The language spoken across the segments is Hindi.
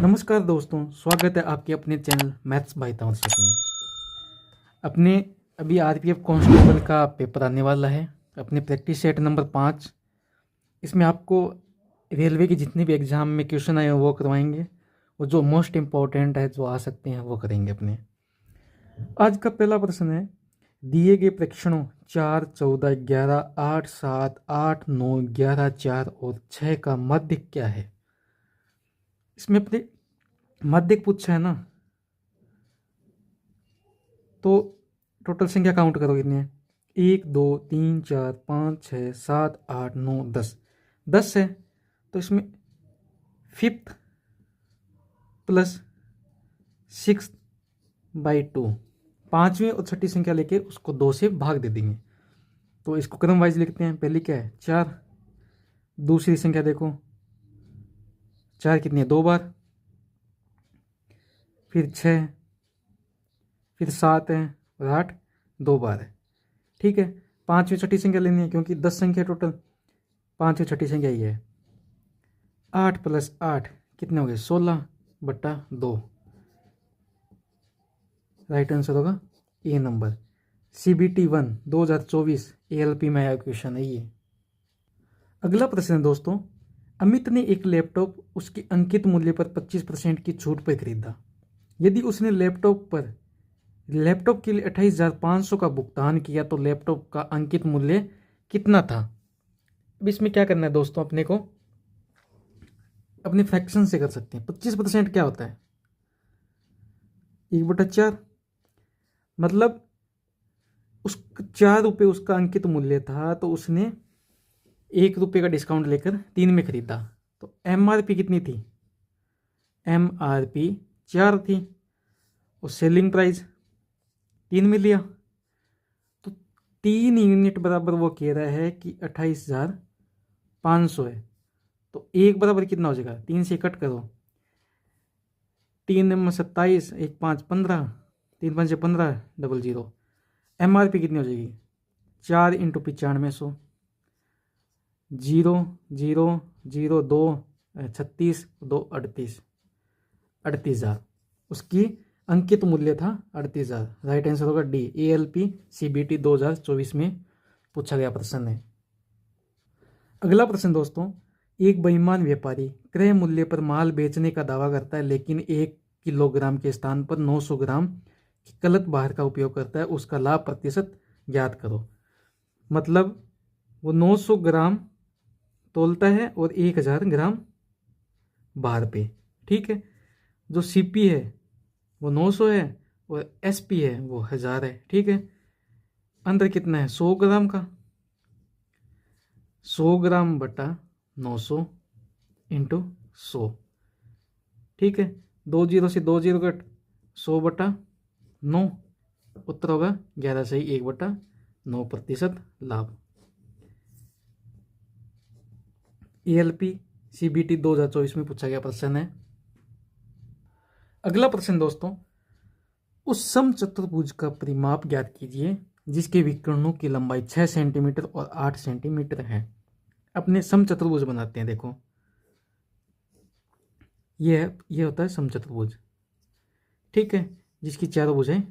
नमस्कार दोस्तों, स्वागत है आपके अपने चैनल मैथ्स बाय तमर्शक में। अपने अभी आरपीएफ कांस्टेबल का पेपर आने वाला है, अपने प्रैक्टिस सेट नंबर 5। इसमें आपको रेलवे के जितने भी एग्ज़ाम में क्वेश्चन आए हैं वो करवाएंगे, और जो मोस्ट इम्पॉर्टेंट है जो आ सकते हैं वो करेंगे अपने। आज का पहला प्रश्न है, दिए गए प्रेक्षणों 4, 14, 11, 8, 7, 8, 9, 11, 4 और 6 का मध्य क्या है। इसमें अपने मध्य पूछा है ना, तो टोटल संख्या काउंट करो कितनी है। 1, 2, 3, 4, 5, 6, 7, 8, 9, 10। 10 है तो इसमें 5th प्लस 6/2, पाँचवीं और छठी संख्या लेके उसको 2 से भाग दे देंगे। तो इसको क्रम वाइज लिखते हैं। पहली क्या है 4, दूसरी संख्या देखो 4 कितनी है 2 बार, फिर 6, फिर 7 है और 8 2 बार है। ठीक है, पाँचवीं छठी संख्या लेनी है क्योंकि 10 संख्या टोटल, पाँचवीं छठी संख्या ये है। 8 + 8 कितने हो गए 16/2। राइट आंसर होगा ए नंबर। CBT 1 2024 ALP में आया क्वेश्चन है ये। अगला प्रश्न है दोस्तों, अमित ने एक लैपटॉप उसके अंकित मूल्य पर 25% की छूट पर खरीदा। यदि उसने लैपटॉप के लिए 28,500 का भुगतान किया तो लैपटॉप का अंकित मूल्य कितना था। अब इसमें क्या करना है दोस्तों, अपने को अपने फ्रैक्शन से कर सकते हैं। 25% क्या होता है 1/4, मतलब उस 4 रुपये उसका अंकित मूल्य था तो उसने 1 रुपये का डिस्काउंट लेकर 3 में खरीदा। तो MRP कितनी थी, MRP 4 थी और सेलिंग प्राइस 3 में लिया तो 3 यूनिट बराबर वो कह रहा है कि 28,500 है। तो 1 बराबर कितना हो जाएगा, 3 से कट करो, 3 में 27, 1 5 15, 3 5 15, 00। MRP कितनी हो जाएगी 4 × 9500, 0 0 0 2 36 2 38, 38,000 उसकी अंकित मूल्य था 38,000। राइट आंसर होगा डी, ALP CBT 2024 में पूछा गया प्रश्न है। अगला प्रश्न दोस्तों, एक बेईमान व्यापारी क्रय मूल्य पर माल बेचने का दावा करता है लेकिन 1 किलोग्राम के स्थान पर 900 ग्राम की गलत बाहर का उपयोग करता है, उसका लाभ प्रतिशत ज्ञात करो। मतलब वो 900 ग्राम तोलता है और 1000 ग्राम बाहर पे। ठीक है, जो CP है वो 900 है और SP है वो 1000 है। ठीक है, अंदर कितना है 100 ग्राम का, 100 ग्राम बटा 900 × 100। ठीक है, 2 0 से 2 0 कट, 100/9, उत्तर होगा 11 से 1/9% लाभ। ALP CBT 2024 में पूछा गया प्रश्न है। अगला प्रश्न दोस्तों, उस समचतुर्भुज का परिमाप ज्ञात कीजिए जिसके विकर्णों की लंबाई 6 सेंटीमीटर और 8 सेंटीमीटर है। अपने समचतुर्भुज बनाते हैं। देखो ये होता है समचतुर्भुज। ठीक है, जिसकी चारों भुजाएं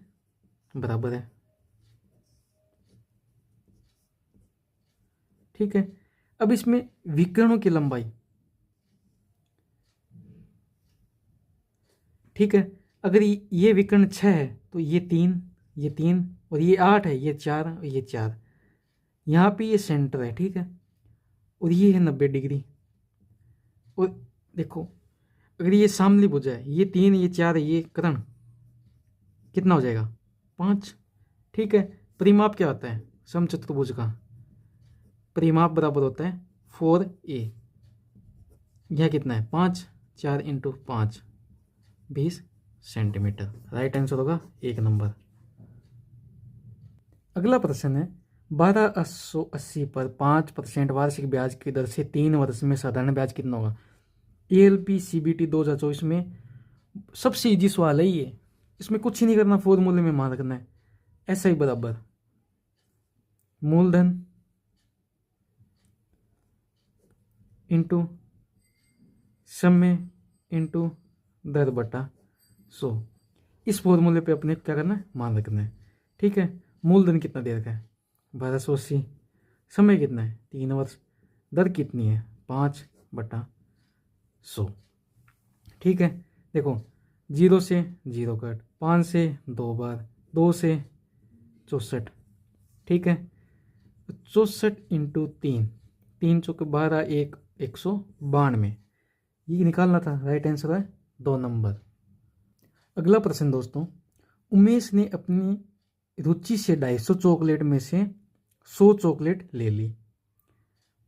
बराबर है। ठीक है, अब इसमें विकर्णों की लंबाई, ठीक है, अगर ये विकर्ण 6 है तो ये 3 और ये 8 है, ये 4 और ये 4। यहाँ पे ये सेंटर है। ठीक है, और ये है 90 डिग्री। और देखो अगर ये सामने भुजा है, ये 3 ये 4 ये कर्ण कितना हो जाएगा 5। ठीक है, परिमाप क्या होता है समचतुर्भुज का, परिमाप बराबर होता है 4a। यह कितना है 5, 4 × 5 20 सेंटीमीटर। राइट आंसर होगा 1 नंबर। अगला प्रश्न है, 1280 पर 5% वार्षिक ब्याज की दर से 3 वर्ष में साधारण ब्याज कितना होगा। ALP CBT 2024 में सबसे इजी सवाल है ये। इसमें कुछ ही नहीं करना, फॉर्मूले में मान रखना है SI बराबर मूलधन इंटू समय इंटू दर बटा 100। इस फॉर्मूले पे अपने क्या करना है, मान रखना है। ठीक है, मूलधन कितना दे रखा है 1280, समय कितना है 3 वर्ष, दर कितनी है 5/100। ठीक है, देखो 0 से 0 कट, 5 से 2 बार, 2 से 64। ठीक है, 64 इंटू 3, 3 चौके 12, 192, ये निकालना था। राइट आंसर है 2 नंबर। अगला प्रश्न दोस्तों, उमेश ने अपनी रुचि से 250 चॉकलेट में से 100 चॉकलेट ले ली।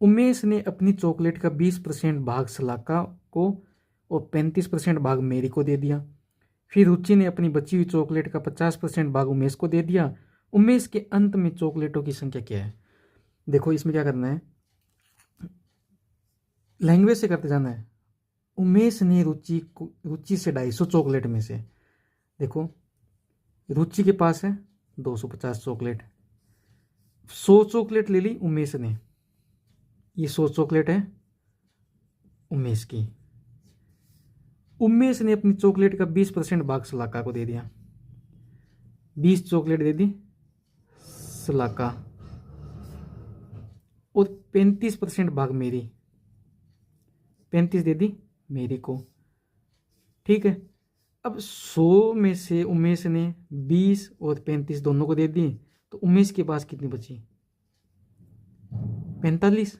उमेश ने अपनी चॉकलेट का 20% भाग सलाका को और 35% भाग मेरी को दे दिया। फिर रुचि ने अपनी बची हुई चॉकलेट का 50% भाग उमेश को दे दिया। उमेश के अंत में चॉकलेटों की संख्या क्या है। देखो इसमें क्या करना है, लैंग्वेज से करते जाना है। उमेश ने रुचि से 250 चॉकलेट में से, देखो रुचि के पास है 250 चॉकलेट, 100 चॉकलेट ले ली उमेश ने, ये 100 चॉकलेट है उमेश की। उमेश ने अपनी चॉकलेट का 20% भाग सलाका को दे दिया, 20 चॉकलेट दे दी सलाका और 35% भाग मेरी, 35 दे दी मेरी को। ठीक है, अब 100 में से उमेश ने 20 और 35 दोनों को दे दी, तो उमेश के पास कितनी बची 45।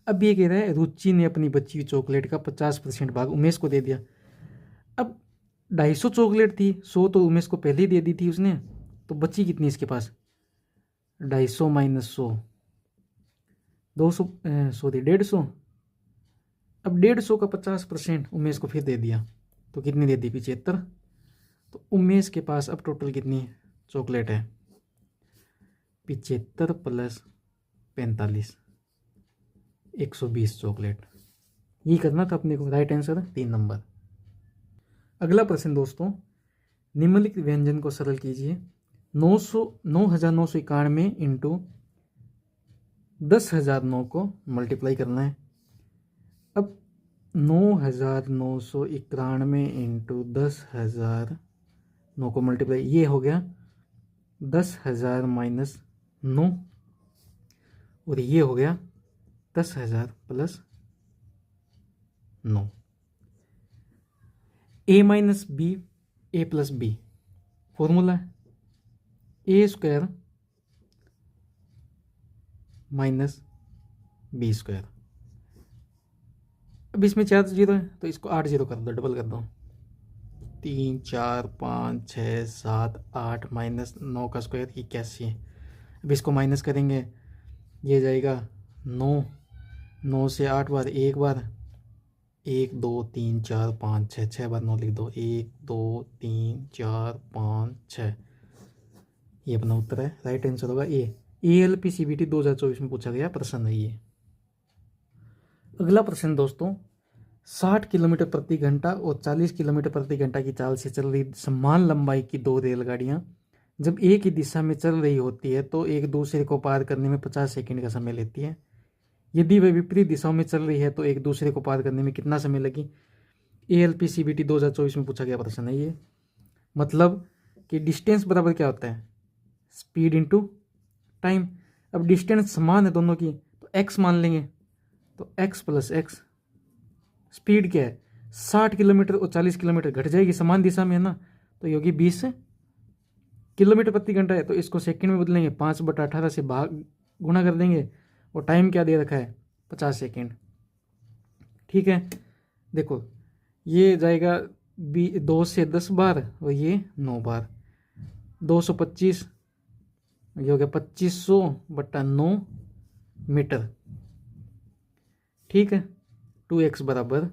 अब ये कह रहा है रुचि ने अपनी बची हुई चॉकलेट का 50% भाग उमेश को दे दिया। अब 250 चॉकलेट थी, 100 तो उमेश को पहले ही दे दी थी उसने, तो बची कितनी इसके पास 250 माइनस 100, 200 सॉरी 150। अब 150 का 50% उमेश को फिर दे दिया, तो कितनी दे दी 75। तो उमेश के पास अब टोटल कितनी चॉकलेट है 75 प्लस 45, 120 चॉकलेट। ये करना था अपने को। राइट आंसर है 3 नंबर। अगला प्रश्न दोस्तों, निम्नलिखित व्यंजन को सरल कीजिए। 9,991 इंटू 10,009 को मल्टीप्लाई करना है। अब 9,991 इंटू 10,009 को मल्टीप्लाई, ये हो गया 10,000 माइनस 9 और ये हो गया 10,000 प्लस 9। ए माइनस बी ए प्लस बी फॉर्मूला है ए स्क्वायर माइनस बी स्क्वायर। अब इसमें 4 जीरो है तो इसको 8 जीरो कर दो, डबल कर दो, 3 4 5 6 7 8 माइनस 9 का स्क्वायर 81। अब इसको माइनस करेंगे, ये जाएगा 9, 9 से 8 बार, एक बार 1 2 3 4 5 6, 6 बार 9 लिख दो, 1 2 3 4 5 6। ये अपना उत्तर है। राइट आंसर होगा ए। ALP CBT 2024 में पूछा गया प्रश्न है ये। अगला प्रश्न दोस्तों, 60 किलोमीटर प्रति घंटा और 40 किलोमीटर प्रति घंटा की चाल से चल रही समान लंबाई की 2 रेलगाड़ियां जब एक ही दिशा में चल रही होती है तो एक दूसरे को पार करने में 50 सेकंड का समय लेती है। यदि वे विपरीत दिशाओं में चल रही है तो एक दूसरे को पार करने में कितना समय लगी। ALP CBT 2024 में पूछा गया प्रश्न है ये। मतलब कि डिस्टेंस बराबर क्या होता है, स्पीड इनटू टाइम। अब डिस्टेंस समान है दोनों की तो x मान लेंगे, तो x प्लस x। स्पीड क्या है 60 किलोमीटर और 40 किलोमीटर, घट जाएगी समान दिशा में है ना, तो ये होगी 20 किलोमीटर प्रति घंटा है तो इसको सेकंड में बदलेंगे, 5/18 से भाग गुणा कर देंगे और टाइम क्या दे रखा है 50 सेकंड। ठीक है, देखो ये जाएगा 2 से 10 बार और ये 9 बार, 225, ये हो गया 2500/9 मीटर। ठीक है, 2x बराबर,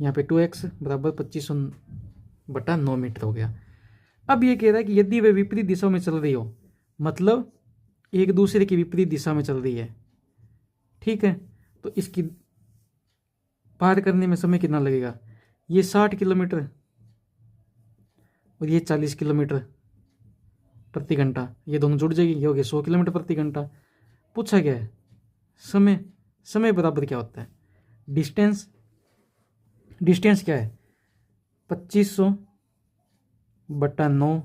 यहाँ पे 2x बराबर 2500/9 मीटर हो गया। अब ये कह रहा है कि यदि वे विपरीत दिशा में चल रही हो, मतलब एक दूसरे की विपरीत दिशा में चल रही है, ठीक है, तो इसकी पार करने में समय कितना लगेगा। ये 60 किलोमीटर और ये 40 किलोमीटर प्रति घंटा, ये दोनों जुड़ जाएगी, ये हो गया 100 किलोमीटर प्रति घंटा। पूछा गया है समय, समय बराबर क्या होता है डिस्टेंस डिस्टेंस क्या है 2500/9,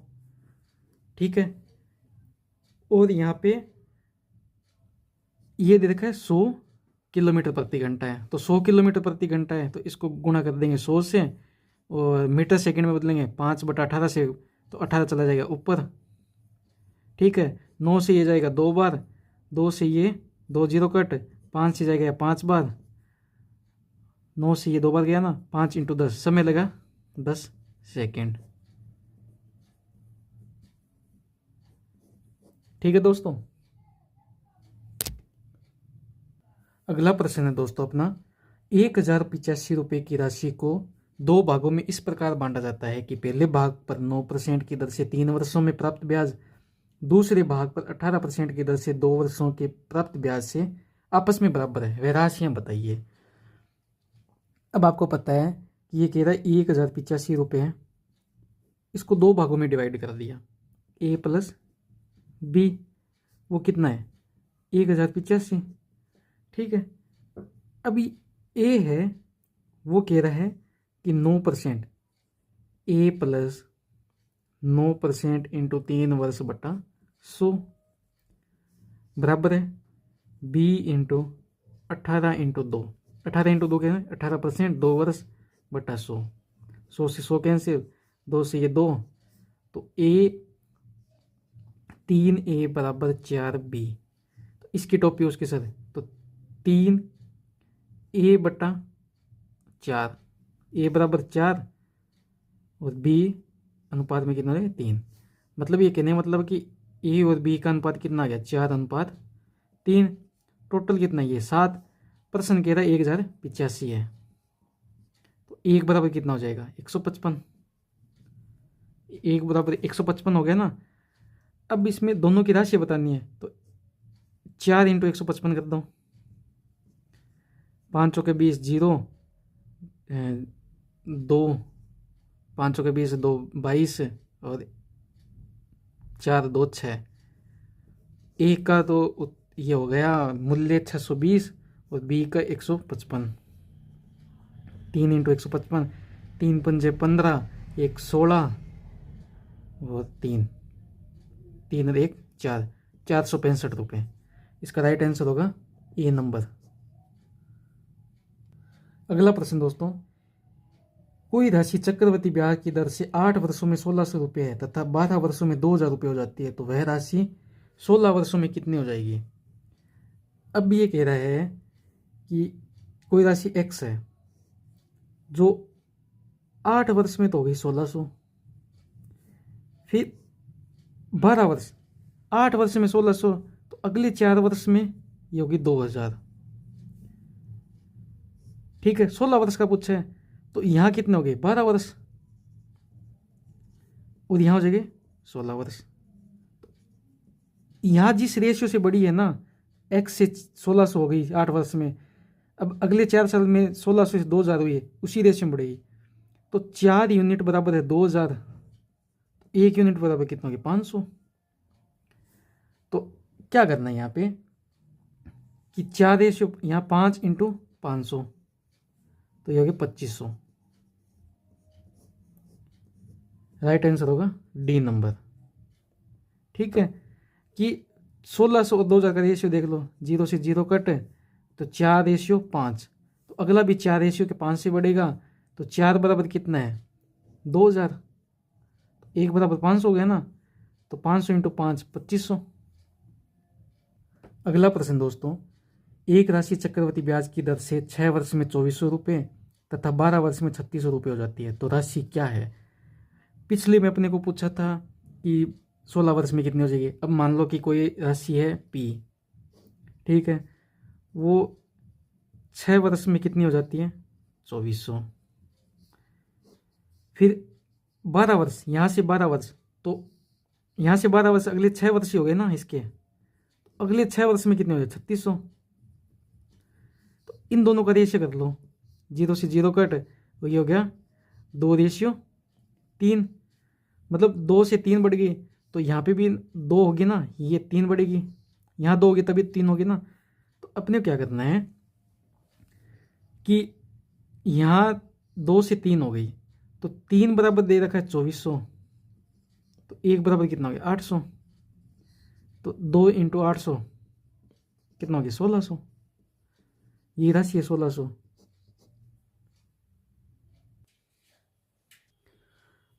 ठीक है। और यहाँ पे ये दे रखा है 100 किलोमीटर प्रति घंटा है, तो 100 किलोमीटर प्रति घंटा है तो इसको गुणा कर देंगे 100 से, और मीटर सेकंड में बदलेंगे 5/18 से, तो 18 चला जाएगा ऊपर, ठीक है। 9 से ये जाएगा 2 बार, 2 से ये 2 जीरो कट, 5 से जाएगा 5 बार, 9 से ये 2 बार गया ना, 5 × 10, समय लगा 10 सेकेंड, ठीक है दोस्तों। अगला प्रश्न है दोस्तों अपना, 1085 रुपये की राशि को 2 भागों में इस प्रकार बांटा जाता है कि पहले भाग पर 9% की दर से 3 वर्षों में प्राप्त ब्याज दूसरे भाग पर 18% की दर से 2 वर्षों के प्राप्त ब्याज से आपस में बराबर है, वह राशियां बताइए। अब आपको पता है कि ये कह रहा है 1085 रुपये है, इसको 2 भागों में डिवाइड कर दिया, A + B, वो कितना है 1085, ठीक है। अभी A है वो कह रहा है कि 9%, A + 9% × 3 वर्ष बटा 100 बराबर है B × 18 × 2, 18 × 2 क्या है 18%, 2 वर्ष बटा 100, 100 से 100 कैंसिल, 2 से ये 2, तो A 3A बराबर 4B, तो इसकी टोपी उसके साथ, तो 3A/4, A बराबर 4 और B अनुपात में कितना है 3, मतलब ये कहने मतलब कि A और B का अनुपात कितना आ गया 4:3, टोटल कितना ये 7, प्रश्न कह रहा है 1085 है, तो 1 बराबर कितना हो जाएगा 155, 1 बराबर 155 हो गया ना। अब इसमें दोनों की राशि बतानी है, तो 4 × 155 कर दो, 5 चौके 20 0, 2 5 चौके 20 2 22 और 4 2 6, एक का तो ये हो गया मूल्य 620 और बी का 155, 3 × 155, 3 पंजे 15, 1 16 और 3 और 1 4, 465 रुपये, इसका राइट आंसर होगा ए नंबर। अगला प्रश्न दोस्तों, कोई राशि चक्रवृद्धि ब्याज की दर से 8 वर्षों में 1600 रुपये है तथा 12 वर्षों में 2000 रुपये हो जाती है, तो वह राशि 16 वर्षों में कितनी हो जाएगी। अब ये कह रहा है कि कोई राशि x है जो 8 वर्ष में तो होगी 1600, फिर 12 वर्ष, 8 वर्ष में 1600, तो अगले 4 वर्ष में ये होगी 2000, ठीक है। 16 वर्ष का पूछा है, तो यहाँ कितने हो गए 12 वर्ष और यहाँ हो जाएंगे 16 वर्ष। यहाँ जिस रेशियो से बड़ी है ना, x से 1600 हो गई 8 वर्ष में, अब अगले 4 साल में 1600 से 2000 हुई है, उसी रेशियो में बढ़ेगी, तो 4 यूनिट बराबर है 2000, 1 यूनिट बराबर कितना हो गया 500। तो क्या करना है यहाँ पे कि 4 रेशियो, यहाँ 5 × 500, तो ये हो गया 2500, राइट आंसर होगा डी नंबर, ठीक है। कि 1600 और 2000 का रेशियो देख लो, 0 से 0 कट, तो 4:5, तो अगला भी 4:5 से बढ़ेगा, तो 4 बराबर कितना है 2000, 1 बराबर 500 हो गया ना, तो 500 × 5 2500। अगला प्रश्न दोस्तों, एक राशि चक्रवृद्धि ब्याज की दर से 6 वर्ष में 2400 रुपये तथा 12 वर्ष में 3600 रुपये हो जाती है, तो राशि क्या है। पिछले में अपने को पूछा था कि 16 वर्ष में कितनी हो जाएगी। अब मान लो कि कोई राशि है P, ठीक है, वो 6 वर्ष में कितनी हो जाती है 2400, फिर 12 वर्ष, यहाँ से 12 वर्ष, तो यहाँ से 12 वर्ष अगले 6 वर्ष ही हो गए ना इसके, अगले 6 वर्ष में कितने हो जाए 3600, तो इन दोनों का रेशियो कर लो, 0 से 0 कट, तो ये हो गया 2:3, मतलब 2 से 3 बढ़ गई, तो यहाँ पे भी 2 होगी ना, ये 3 बढ़ेगी, यहाँ 2 होगी तभी 3 होगी ना। तो अपने क्या करना है कि यहाँ 2 से 3 हो गई, तो 3 बराबर दे रखा है 2400, तो 1 बराबर कितना हो गया 800, तो 2 इंटू 800 कितना हो गया 1600, ये राशि है 1600।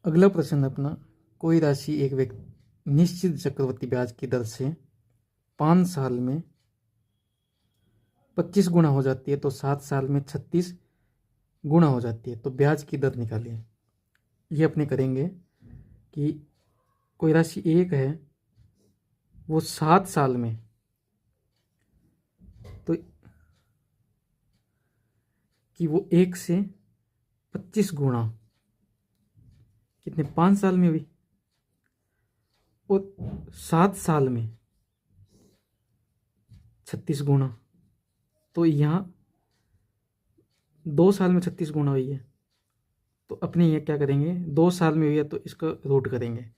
अगला प्रश्न अपना, कोई राशि एक व्यक्ति निश्चित चक्रवृद्धि ब्याज की दर से 5 साल में 25 गुना हो जाती है, तो 7 साल में 36 गुना हो जाती है, तो ब्याज की दर निकालिए। ये अपने करेंगे कि कोई राशि एक है, वो 7 साल में, तो कि वो 1 से 25 गुना कितने 5 साल में हुई, और 7 साल में 36 गुना, तो यहाँ 2 साल में 36 गुना हुई है, तो अपने ये क्या करेंगे 2 साल में हुई है तो इसका रूट करेंगे,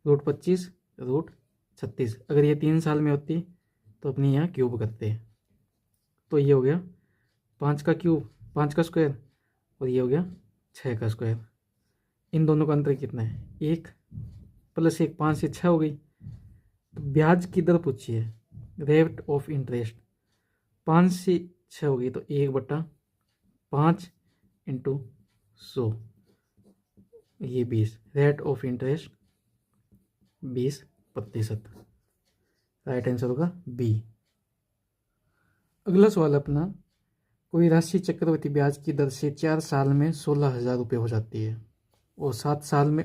रूट 25 रूट 36। अगर ये 3 साल में होती तो अपने यहाँ क्यूब करते हैं, तो ये हो गया 5 का क्यूब 5 का स्क्वायर, और ये हो गया 6 का स्क्वायर। इन दोनों का अंतर कितना है 1 + 1 5 से 6 हो गई। तो ब्याज की दर पूछिए, रेट ऑफ इंटरेस्ट 5 से 6 हो गई, तो 1/5 इंटू 100, ये 20, rate of interest 20%। Right answer होगा बी। अगला सवाल अपना, कोई राशि चक्रवृद्धि ब्याज की दर से 4 साल में 16,000 रुपये हो जाती है और 7 साल में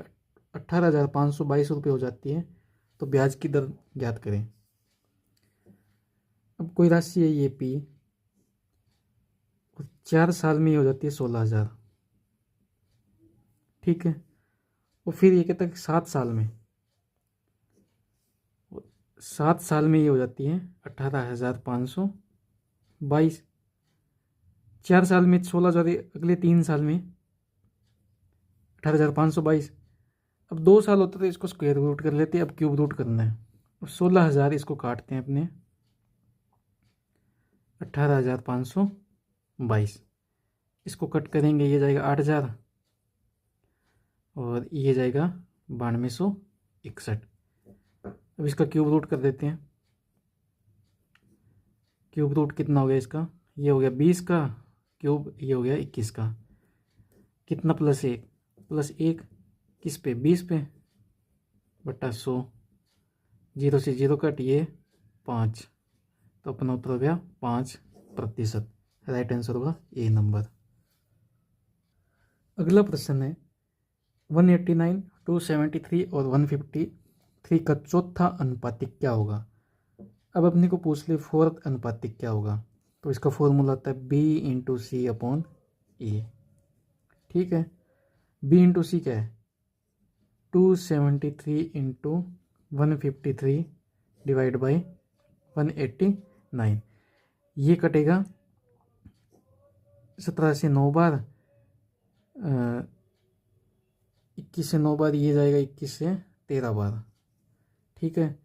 18,522 रुपये हो जाती है, तो ब्याज की दर ज्ञात करें। अब कोई राशि है ये पी, 4 साल में ये हो जाती है 16,000, ठीक है, और फिर ये कहता है कि 7 साल में, 7 साल में ये हो जाती है 18,522, 4 साल में 16,000, अगले 3 साल में 18,522। अब 2 साल होता तो इसको स्क्वायर रूट कर लेते हैं, अब क्यूब रूट करना है। अब 16,000 इसको काटते हैं अपने 18,522, इसको कट करेंगे, ये जाएगा 8,000 और ये जाएगा 9261। अब इसका क्यूब रूट कर देते हैं, क्यूब रूट कितना हो गया इसका, ये हो गया 20 का क्यूब, ये हो गया 21 का, कितना +1 किस पे 20 पे बटा 100, 0 से 0 कट, ये 5, तो अपना उत्तर हो गया 5%। राइट आंसर होगा ए नंबर। अगला प्रश्न है 189, 273 और 153 का चौथा अनुपातिक क्या होगा। अब अपने को पूछ ले फोर्थ अनुपातिक क्या होगा, तो इसका फॉर्मूला आता है B/C/A, ठीक है। B/C क्या है 273 × 153 डिवाइड बाई 189, ये कटेगा 17 से 9 बार, 21 से 9 बार, ये जाएगा 21 से 13 बार, ठीक है।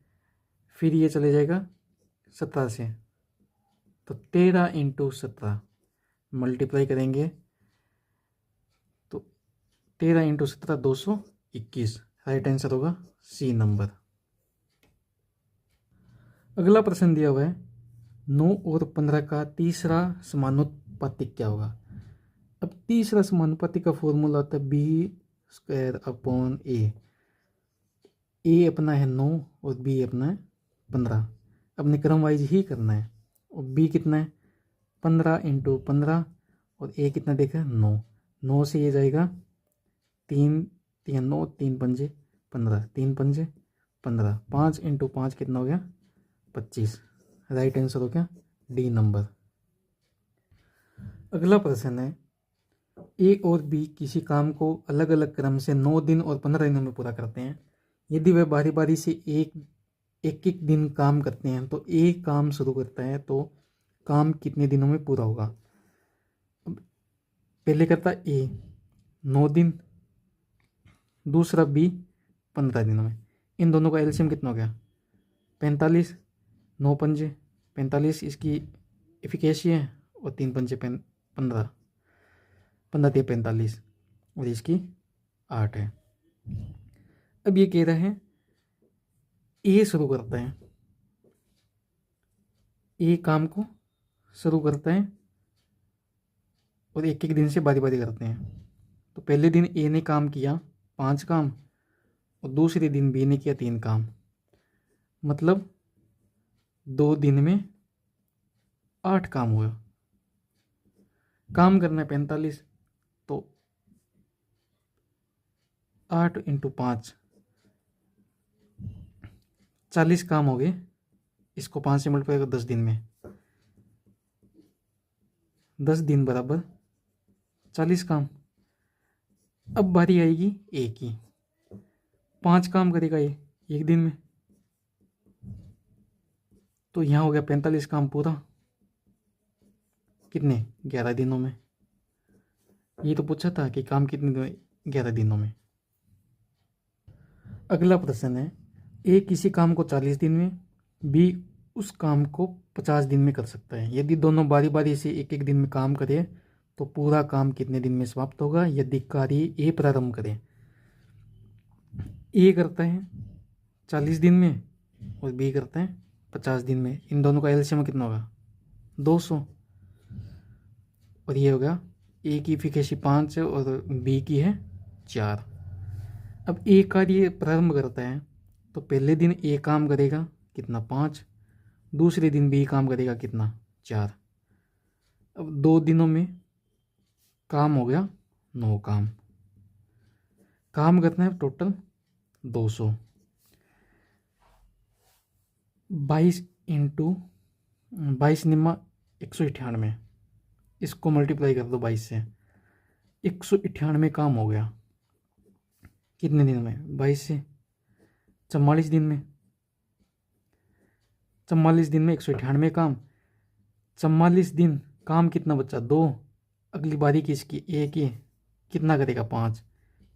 फिर ये चले जाएगा 17 से, तो 13 × 17 मल्टीप्लाई करेंगे, तो 13 × 17 221। राइट आंसर होगा सी नंबर। अगला प्रश्न दिया हुआ है 9 और 15 का तीसरा समानुपातिक क्या होगा। अब तीसरा समानुपातिक का फॉर्मूला होता है B² A अपना है 9 और B अपना है 15, अपने क्रम वाइज ही करना है। और B कितना है 15 × 15 और A कितना देखा 9, 9 से ये जाएगा 3 3 9 3 पंजे 15, 3 पंजे 15, 5 × 5 कितना हो गया 25। राइट आंसर हो गया डी नंबर। अगला प्रश्न है ए और बी किसी काम को अलग अलग क्रम से 9 दिन और 15 दिनों में पूरा करते हैं। यदि वे बारी बारी से एक दिन काम करते हैं तो ए काम शुरू करता है तो काम कितने दिनों में पूरा होगा। पहले करता ए 9 दिन, दूसरा बी 15 दिनों में। इन दोनों का एलसीएम कितना हो गया 45, 9 पंजे 45 इसकी एफिकेसी है और 3 पंजे 15। 15 3 45 और इसकी 8 है। अब ये कह रहे हैं ए शुरू करते हैं, ए काम को शुरू करते हैं और एक एक दिन से बारी बारी करते हैं। तो पहले दिन ए ने काम किया 5 काम और दूसरे दिन बी ने किया 3 काम, मतलब 2 दिन में 8 काम हुआ। काम करना है 45, तो 8 × 5 40 काम हो गए। इसको 5 से मल्टीप्लाई करो 10 दिन में, 10 दिन बराबर 40 काम। अब बारी आएगी ए की, 5 काम करेगा ये एक दिन में, तो यहाँ हो गया 45 काम पूरा, कितने 11 दिनों में। ये तो पूछा था कि काम कितने दिन, 11 दिनों में। अगला प्रश्न है ए किसी काम को 40 दिन में, बी उस काम को 50 दिन में कर सकता है। यदि दोनों बारी बारी से एक एक दिन में काम करें तो पूरा काम कितने दिन में समाप्त होगा। यदि कार्य ए प्रारंभ करें, ए करता है 40 दिन में और बी करता है 50 दिन में, इन दोनों का एलसीएम कितना होगा 200, और ये होगा ए की इफिकेसी 5 और बी की है 4। अब ए कार्य प्रारंभ करता है तो पहले दिन ए काम करेगा कितना 5, दूसरे दिन बी काम करेगा कितना 4। अब 2 दिनों में काम हो गया 9 काम करना है टोटल 200। 22 × 22 निम्मा 198, इसको मल्टीप्लाई कर दो 22 से, 198 काम हो गया कितने दिन में 22 से 44 दिन में। 44 दिन में 198 काम, 44 दिन काम कितना बचा 2। अगली बारी किसकी ए की, कितना करेगा 5,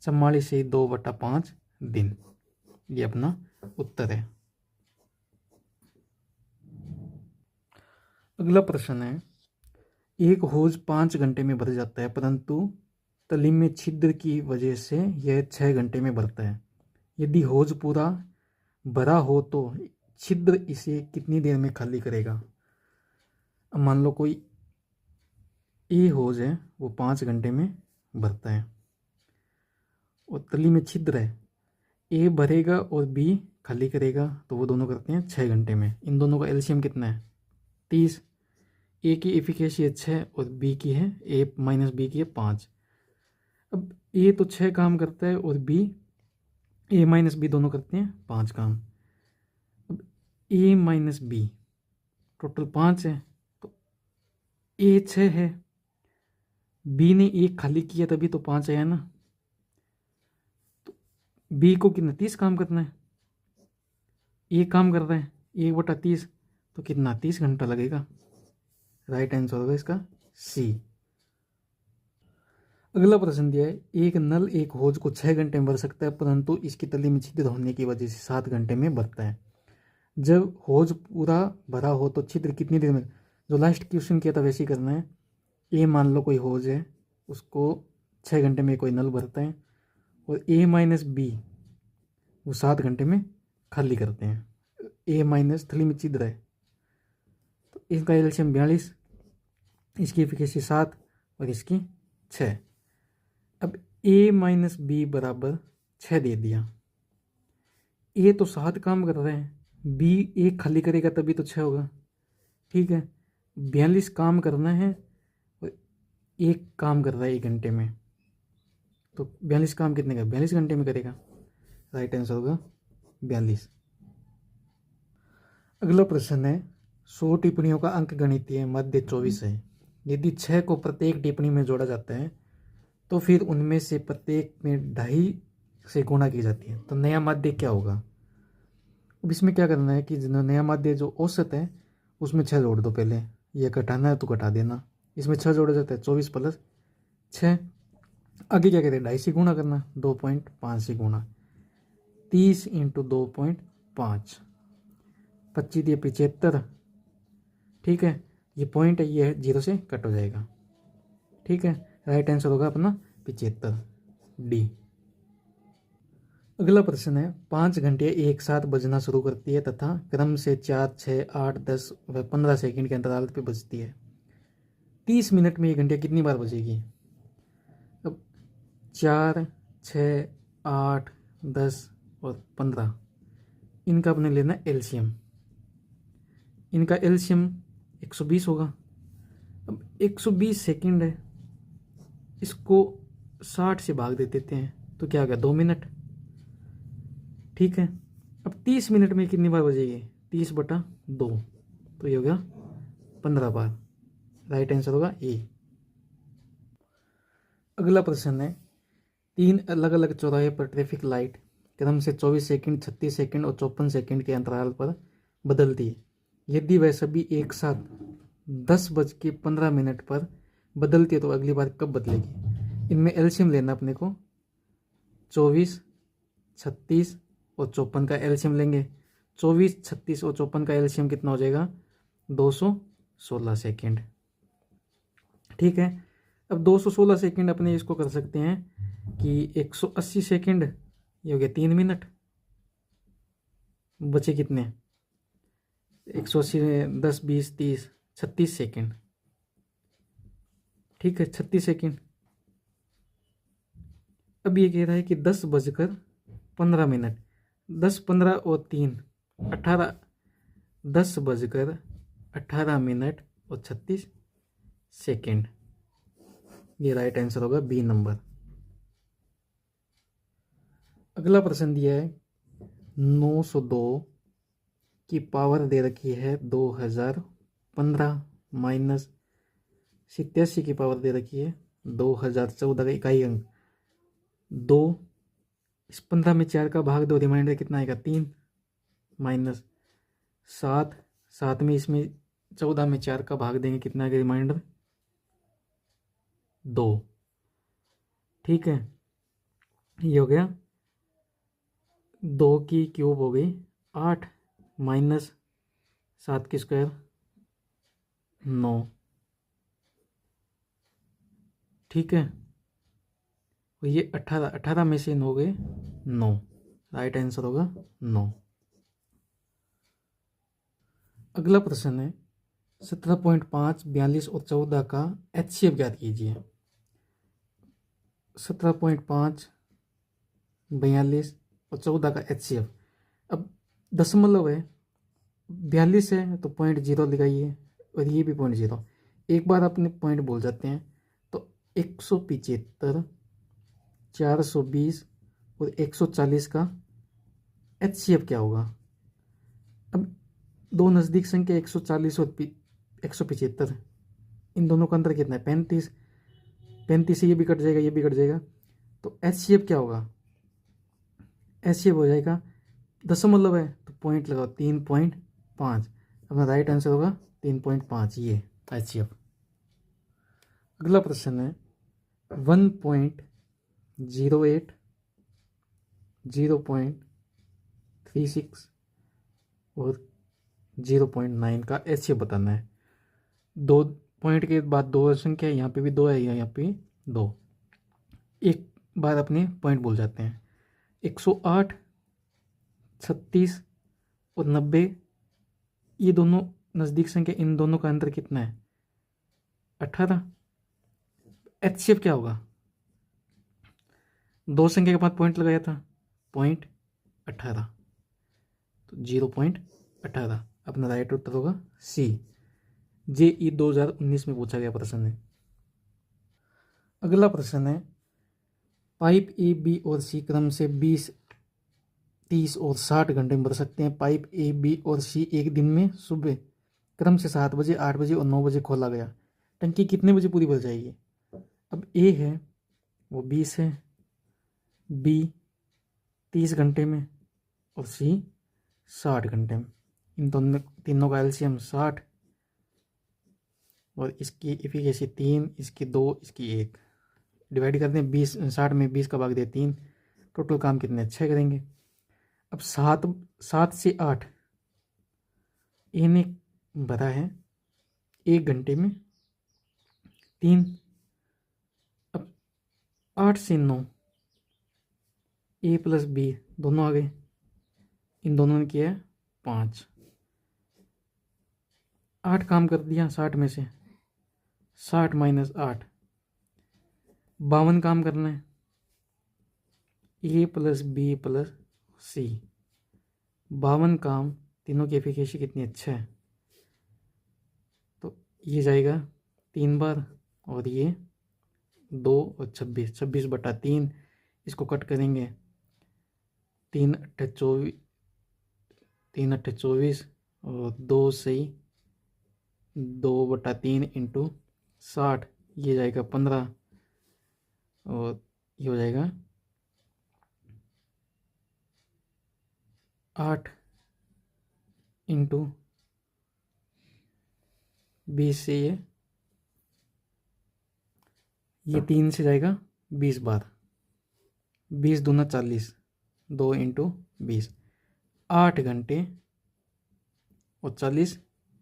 44 से 2/5 दिन। ये अपना उत्तर है। अगला प्रश्न है एक होज 5 घंटे में भर जाता है परंतु तली में छिद्र की वजह से यह 6 घंटे में भरता है। यदि होज पूरा भरा हो तो छिद्र इसे कितनी देर में खाली करेगा। अब मान लो कोई ए होज है वो 5 घंटे में भरता है और तली में छिद्र है, ए भरेगा और बी खाली करेगा, तो वो दोनों करते हैं 6 घंटे में। इन दोनों का एलसीएम कितना है 30। ए की एफिकेसी है 6 और बी की है ए माइनस बी की है 5। अब ए तो 6 काम करता है और बी ए माइनस बी दोनों करते हैं 5 काम। अब ए माइनस बी टोटल 5 है, तो ए 6 है, बी ने 1 खाली किया तभी तो 5 आया ना। तो बी को कितना 30 काम करना है, ए काम कर रहा है 1/30, तो कितना 30 घंटा लगेगा। राइट आंसर होगा इसका सी। अगला प्रश्न दिया है एक नल एक होज को 6 घंटे में भर सकता है परंतु इसकी तली में छिद्र होने की वजह से 7 घंटे में भरता है। जब होज पूरा भरा हो तो छिद्र कितनी देर में, जो लास्ट क्वेश्चन किया था वैसे ही करना है। ए मान लो कोई होज है उसको 6 घंटे में कोई नल भरता है और ए माइनस बी वो 7 घंटे में खाली करते हैं। ए माइनस थली में छिद्र है तो इसका एलसीएम 42, इसकी एफिकेसी 7 और इसकी 6। अब ए माइनस बी बराबर 6 दे दिया। ए तो 7 काम कर रहे हैं, बी 1 खाली करेगा तभी तो 6 होगा, ठीक है। 42 काम करना है और 1 काम कर रहा है 1 घंटे में, तो 42 काम कितने का 42 घंटे में करेगा। राइट आंसर होगा 42। अगला प्रश्न है 100 टिप्पणियों का अंक गणितीय मध्य 24 है। यदि 6 को प्रत्येक टिप्पणी में जोड़ा जाता है तो फिर उनमें से प्रत्येक में 2.5 से गुणा की जाती है, तो नया माध्य क्या होगा। अब इसमें क्या करना है कि नया माध्य जो औसत है उसमें 6 जोड़ दो। पहले ये घटाना है तो घटा देना, इसमें 6 जोड़ा जाता है 24 + 6। आगे क्या कहते हैं 2.5 से गुणा करना, 2.5 से गुणा 30 × 2.5 25 दिए 75, ठीक है। ये पॉइंट है ये 0 से कट हो जाएगा, ठीक है। राइट आंसर होगा अपना 75 डी। अगला प्रश्न है 5 घंटे एक साथ बजना शुरू करती है तथा क्रम से 4, 6, 8, 10 व 15 सेकंड के अंतराल पे बजती है। 30 मिनट में ये घंटियाँ कितनी बार बजेगी? अब 4, 6, 8, 10 और 15 इनका अपने लेना एलसीएम। इनका एलसीएम 120 होगा। अब 120 सेकंड है, इसको 60 से भाग दे देते हैं तो क्या हो गया 2 मिनट। ठीक है, अब 30 मिनट में कितनी बार बजेगी? 30/2 तो ये हो गया 15 बार। राइट आंसर होगा ए। अगला प्रश्न है 3 अलग अलग चौराहे पर ट्रैफिक लाइट क्रम से 24 सेकंड, 36 सेकंड और 54 सेकंड के अंतराल पर बदलती है। यदि वह सभी एक साथ 10:15 पर बदलती है तो अगली बार कब बदलेगी? इनमें एलसीएम लेना अपने को। 24, 36 और 54 का एलसीएम लेंगे। 24, 36 और 54 का एलसीएम कितना हो जाएगा? 216 सेकंड। ठीक है, अब 216 सेकंड अपने इसको कर सकते हैं कि 180 सेकंड, ये हो गया 3 मिनट। बचे कितने? 180 में 10, 20, 30, 36 सेकंड। ठीक है, 36 सेकंड। अब ये कह रहा है कि 10:15, 10, 15 और 3 18, 10:18 और 36 सेकंड। ये राइट आंसर होगा बी नंबर। अगला प्रश्न दिया है 902 की पावर दे रखी है 2015 माइनस 87 की पावर दे रखी है 2014 का इकाई अंक 2। इस 15 में 4 का भाग 2, रिमाइंडर कितना आएगा? 3 माइनस 7, 7 में इसमें 14 में 4 का भाग देंगे, कितना आएगा रिमाइंडर? 2। ठीक है, ये हो गया 2 की क्यूब हो गई 8 माइनस 7 की स्क्वायर 9। ठीक है, और ये 18 में से 9 गए 9। राइट आंसर होगा 9। अगला प्रश्न है 17.5, 42 और 14 का एचसीएफ ज्ञात कीजिए। 17.5, 42 और 14 का एचसीएफ। अब दशमलव है, 42 है तो 0.0 लगाइए और ये भी 0.0। एक बार अपने पॉइंट बोल जाते हैं तो 175, 420 और 140 का एचसीएफ क्या होगा? अब दो नज़दीक संख्या 140 और 175, इन दोनों का अंतर कितना है? 35। 35 से ये भी कट जाएगा, ये भी कट जाएगा, तो एचसीएफ क्या होगा? एचसीएफ हो जाएगा, दशमलव है तो पॉइंट लगाओ 3.5। अपना राइट आंसर होगा 3.5, ये एचसीएफ। अगला प्रश्न है 1.08, 0.36 और 0.9 का एचसीएफ बताना है। 2 पॉइंट के बाद 2 संख्या है, यहाँ पे भी 2 है, यहाँ पे 2। एक बार अपने पॉइंट बोल जाते हैं। 108, 36 और 90, ये दोनों नज़दीक संख्या, इन दोनों का अंतर कितना है? 18। एचसीएफ क्या होगा? 2 संख्या के बाद पॉइंट लगाया था, 0.18 तो 0.18। अपना राइट उत्तर होगा सी। जेई 2019 में पूछा गया प्रश्न है। अगला प्रश्न है पाइप ए, बी और सी क्रम से 20, 30 और 60 घंटे में भर सकते हैं। पाइप ए, बी और सी एक दिन में सुबह क्रम से 7 बजे, 8 बजे और 9 बजे खोला गया। टंकी कितने बजे पूरी भर जाएगी? अब ए है वो 20 है, बी 30 घंटे में और सी 60 घंटे में। इन दोनों तीनों का एलसीएम 60 और इसकी इफिकेसी 3, इसकी 2, इसकी 1। डिवाइड करते हैं 20, 60 में 20 का भाग दे 3। टोटल काम कितने? 6 करेंगे। अब 7 से 8 इन्हें भरा है 1 घंटे में 3, 8 से 9 ए प्लस बी दोनों आ गए, इन दोनों ने किया है 5। 8 काम कर दिया 60 में से, 60 माइनस 8 52 काम करना है, ए प्लस बी प्लस सी 52 काम, तीनों की एफिशिएंसी कितनी अच्छा है, तो ये जाएगा 3 बार और ये 2 और 26, 26/3 इसको कट करेंगे, 3 अट्ठे 24, 3 अट्ठे 24 और 2 सही 2/3 इंटू 60, ये जाएगा 15 और ये हो जाएगा 8 इंटू 20 से ये 3 से जाएगा 20 बार, 20 दूना 40, 2 इंटू 20, 8 घंटे और 40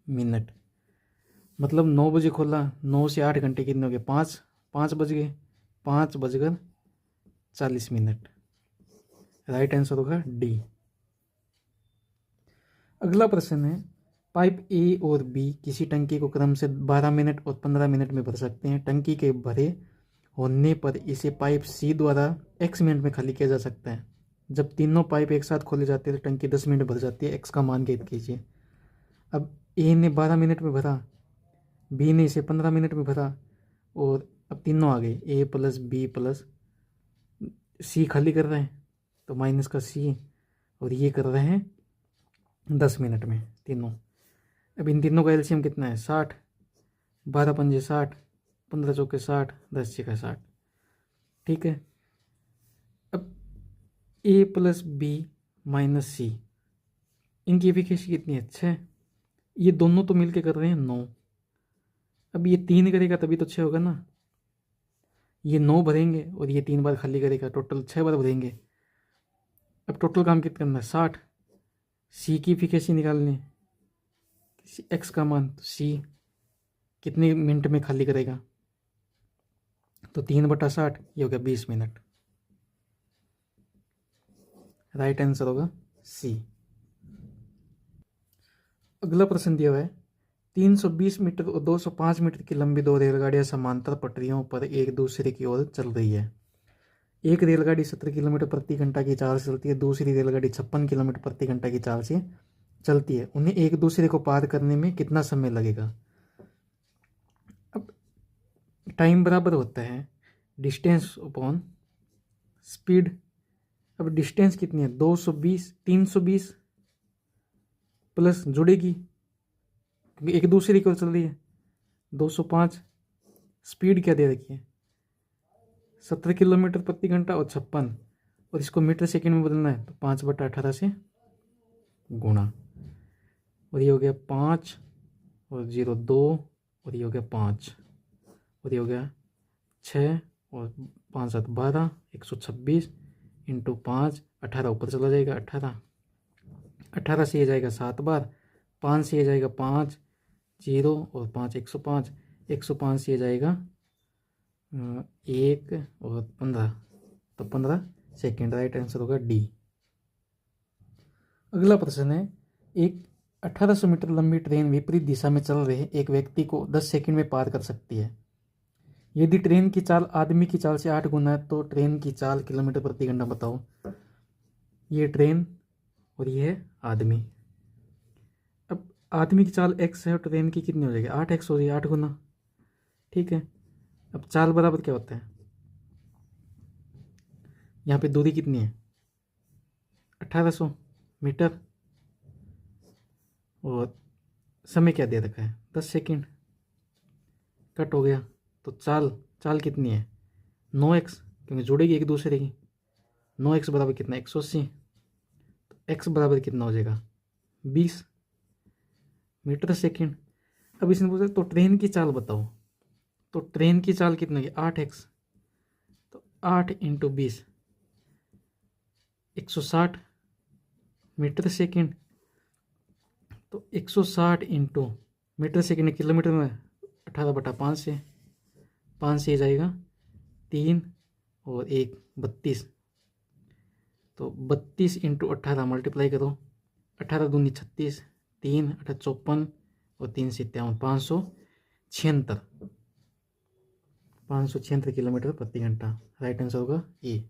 मिनट। मतलब 9 बजे खोला, 9 से 8 घंटे कितने हो गए, 5 बज गए, 5:40। राइट आंसर होगा डी। अगला प्रश्न है, पाइप ए और बी किसी टंकी को क्रम से 12 मिनट और 15 मिनट में भर सकते हैं। टंकी के भरे होने पर इसे पाइप सी द्वारा x मिनट में खाली किया जा सकता है। जब तीनों पाइप एक साथ खोले जाते हैं तो टंकी 10 मिनट भर जाती है। x का मान ज्ञात कीजिए। अब ए ने 12 मिनट में भरा, बी ने इसे 15 मिनट में भरा और अब तीनों आ गए, ए प्लस बी प्लस सी खाली कर रहे हैं तो माइनस का सी, और ये कर रहे हैं 10 मिनट में तीनों। अब इन तीनों का एलसीएम कितना है, 60, 12 पंजे 60, 15 चौके 60, 10 छक्के 60। ठीक है। अब ए प्लस बी माइनस सी, इनकी एफिशिएंसी कितनी है, 6। ये दोनों तो मिलके कर रहे हैं 9। अब ये 3 करेगा तभी तो 6 होगा ना। ये 9 भरेंगे और ये 3 बार खाली करेगा, टोटल 6 बार भरेंगे। अब टोटल काम कितना करना है, 60। सी की एफिशिएंसी निकालनी, एक्स का मान, तो सी कितने मिनट में खाली करेगा, तो 3/60, ये हो गया 20 मिनट। राइट आंसर होगा सी। अगला प्रश्न दिया हुआ है, 320 मीटर और 205 मीटर की लंबी 2 रेलगाड़ियां समांतर पटरियों पर एक दूसरे की ओर चल रही है। एक रेलगाड़ी 17 किलोमीटर प्रति घंटा की चाल से चलती है, दूसरी रेलगाड़ी 56 किलोमीटर प्रति घंटा की चाल से चलती है। उन्हें एक दूसरे को पार करने में कितना समय लगेगा। अब टाइम बराबर होता है डिस्टेंस अपॉन स्पीड। अब डिस्टेंस कितनी है, 220, 320 प्लस जुड़ेगी क्योंकि एक दूसरे की ओर चल रही है 205। स्पीड क्या दे रखी है, 17 किलोमीटर प्रति घंटा और 56, और इसको मीटर सेकंड में बदलना है तो 5/18 से गुणा, और ये हो गया 5 और 0 2, और ये हो गया 5, और ये हो गया 6 और 5 7 12, 126 इंटू 5, 18 ऊपर चला जाएगा, 18 से ये जाएगा 7 बार, 5 से ये जाएगा 5, 0 और 5 105, 105 से ये जाएगा 1 और 15, तो 15 सेकेंड। राइट आंसर होगा डी। अगला प्रश्न है, एक 1800 मीटर लंबी ट्रेन विपरीत दिशा में चल रहे एक व्यक्ति को 10 सेकंड में पार कर सकती है। यदि ट्रेन की चाल आदमी की चाल से 8 गुना है तो ट्रेन की चाल किलोमीटर प्रति घंटा बताओ। ये ट्रेन और ये है आदमी। अब आदमी की चाल x है और ट्रेन की कितनी हो जाएगी, 8x हो जाएगी, 8 गुना। ठीक है। अब चाल बराबर क्या होता है, यहाँ पे दूरी कितनी है 1800 मीटर, और समय क्या दे रखा है 10 सेकंड। कट हो गया तो चाल कितनी है 9x, क्योंकि जुड़ेगी एक दूसरे की। 9x बराबर कितना 180, तो x बराबर कितना हो जाएगा 20 मीटर सेकंड। अब इसने पूछा तो ट्रेन की चाल बताओ, तो ट्रेन की चाल कितनी होगी 8x, तो 8 इंटू 20 160 मीटर सेकंड, तो 160 इंटू मीटर सेकंड किलोमीटर में 18/5 से, 5 से जाएगा 3 और एक 32, तो 32 इंटू 18 मल्टीप्लाई करो, 18 दूनी 36, 3 8 54 और 3 57, 576 किलोमीटर प्रति घंटा। राइट आंसर होगा ए।